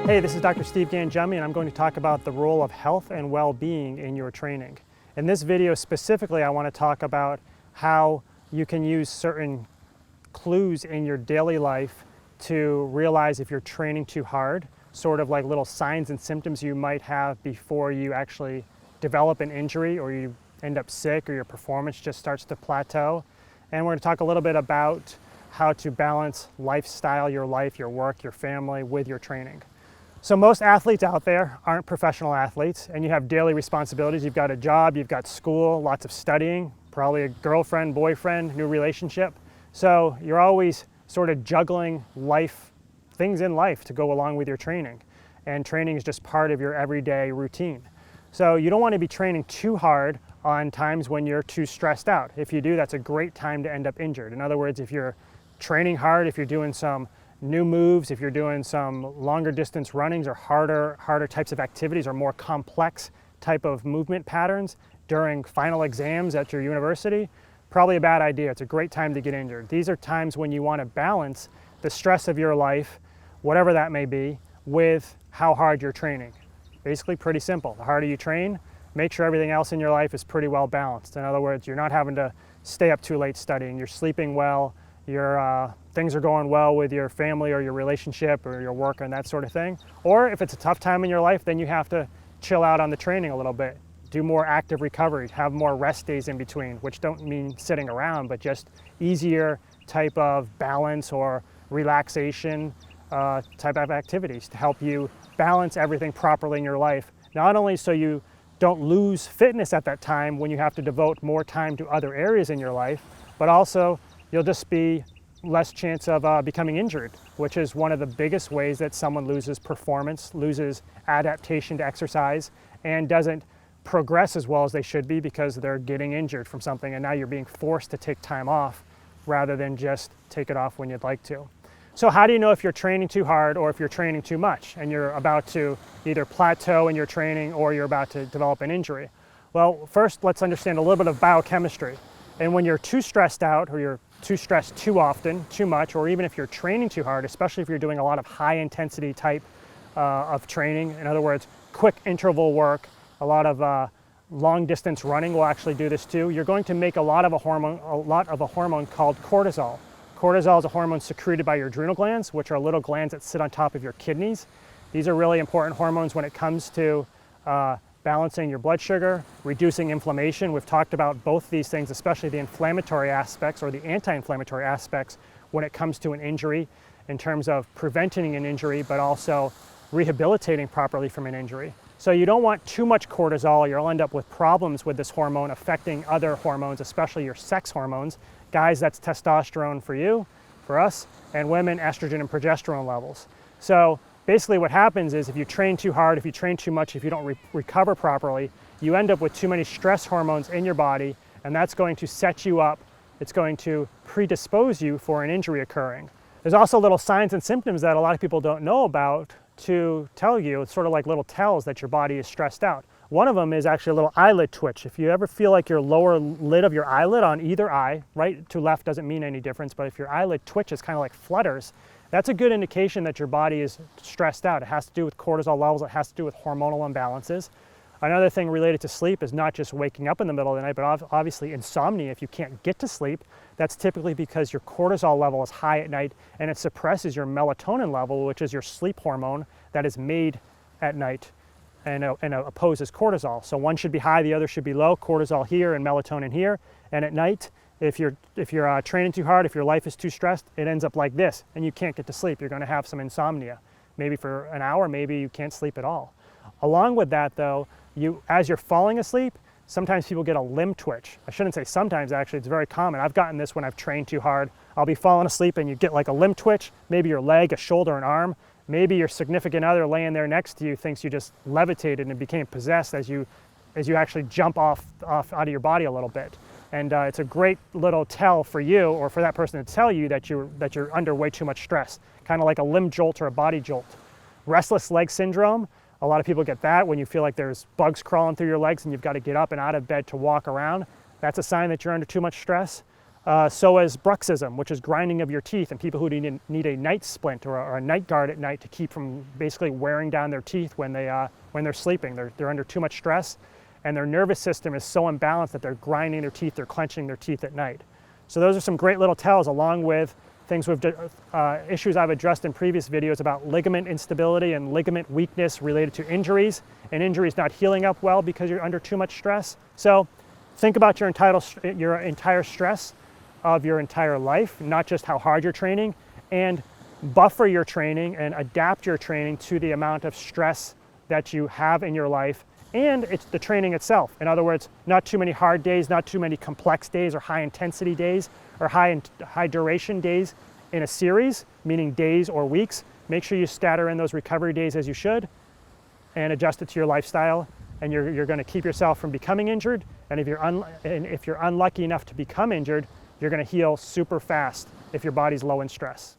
Hey, this is Dr. Steve Gangemi, and I'm going to talk about the role of health and well-being in your training. In this video specifically, I want to talk about how you can use certain clues in your daily life to realize if you're training too hard, sort of like little signs and symptoms you might have before you actually develop an injury or you end up sick or your performance just starts to plateau. And we're going to talk a little bit about how to balance lifestyle, your life, your work, your family with your training. So most athletes out there aren't professional athletes, and you have daily responsibilities. You've got a job, you've got school, lots of studying, probably a girlfriend, boyfriend, new relationship. So you're always sort of juggling things in life to go along with your training. And training is just part of your everyday routine. So you don't want to be training too hard on times when you're too stressed out. If you do, that's a great time to end up injured. In other words, if you're training hard, if you're doing some new moves, if you're doing some longer distance runnings or harder types of activities or more complex type of movement patterns during final exams at your university, probably a bad idea. It's a great time to get injured. These are times when you want to balance the stress of your life, whatever that may be, with how hard you're training. Basically pretty simple. The harder you train, make sure everything else in your life is pretty well balanced. In other words, you're not having to stay up too late studying, you're sleeping well, things are going well with your family or your relationship or your work and that sort of thing. Or if it's a tough time in your life, then you have to chill out on the training a little bit, do more active recovery, have more rest days in between, which don't mean sitting around, but just easier type of balance or relaxation type of activities to help you balance everything properly in your life. Not only so you don't lose fitness at that time when you have to devote more time to other areas in your life, but also you'll just be less chance of becoming injured, which is one of the biggest ways that someone loses performance, loses adaptation to exercise, and doesn't progress as well as they should be because they're getting injured from something, and now you're being forced to take time off rather than just take it off when you'd like to. So how do you know if you're training too hard or if you're training too much and you're about to either plateau in your training or you're about to develop an injury? Well, first let's understand a little bit of biochemistry. And when you're too stressed out or you're too stressed too often, too much, or even if you're training too hard, especially if you're doing a lot of high intensity type of training, in other words, quick interval work, a lot of long distance running will actually do this too, you're going to make a lot of a hormone called cortisol. Cortisol is a hormone secreted by your adrenal glands, which are little glands that sit on top of your kidneys. These are really important hormones when it comes to balancing your blood sugar, reducing inflammation. We've talked about both these things, especially the inflammatory aspects or the anti-inflammatory aspects when it comes to an injury in terms of preventing an injury, but also rehabilitating properly from an injury. So you don't want too much cortisol. You'll end up with problems with this hormone affecting other hormones, especially your sex hormones. Guys, that's testosterone for you, for us, and women, estrogen and progesterone levels. So basically what happens is if you train too hard, if you train too much, if you don't recover properly, you end up with too many stress hormones in your body, and that's going to set you up. It's going to predispose you for an injury occurring. There's also little signs and symptoms that a lot of people don't know about to tell you. It's sort of like little tells that your body is stressed out. One of them is actually a little eyelid twitch. If you ever feel like your lower lid of your eyelid on either eye, right to left doesn't mean any difference, but if your eyelid twitches, kind of like flutters, that's a good indication that your body is stressed out. It has to do with cortisol levels, it has to do with hormonal imbalances. Another thing related to sleep is not just waking up in the middle of the night, but obviously insomnia. If you can't get to sleep, that's typically because your cortisol level is high at night and it suppresses your melatonin level, which is your sleep hormone that is made at night and opposes cortisol. So one should be high, the other should be low, cortisol here and melatonin here. And at night, if you're training too hard, if your life is too stressed, it ends up like this and you can't get to sleep. You're going to have some insomnia, maybe for an hour, maybe you can't sleep at all. Along with that though, as you're falling asleep, sometimes people get a limb twitch. I shouldn't say sometimes, actually, it's very common. I've gotten this when I've trained too hard. I'll be falling asleep and you get like a limb twitch, maybe your leg, a shoulder, an arm. Maybe your significant other laying there next to you thinks you just levitated and became possessed as you actually jump off out of your body a little bit. And it's a great little tell for you or for that person to tell you that you're under way too much stress, kind of like a limb jolt or a body jolt. Restless leg syndrome, a lot of people get that when you feel like there's bugs crawling through your legs and you've got to get up and out of bed to walk around. That's a sign that you're under too much stress. So is bruxism, which is grinding of your teeth, and people who need a night splint or a night guard at night to keep from basically wearing down their teeth when they're sleeping. They're under too much stress, and their nervous system is so imbalanced that they're grinding their teeth, they're clenching their teeth at night. So those are some great little tells, along with things issues I've addressed in previous videos about ligament instability and ligament weakness related to injuries, and injuries not healing up well because you're under too much stress. So think about your entire stress of your entire life, not just how hard you're training, and buffer your training and adapt your training to the amount of stress that you have in your life, and it's the training itself. In other words, not too many hard days, not too many complex days or high intensity days or high duration days in a series, meaning days or weeks. Make sure you scatter in those recovery days as you should and adjust it to your lifestyle, and you're going to keep yourself from becoming injured. And if you're unlucky enough to become injured, you're going to heal super fast if your body's low in stress.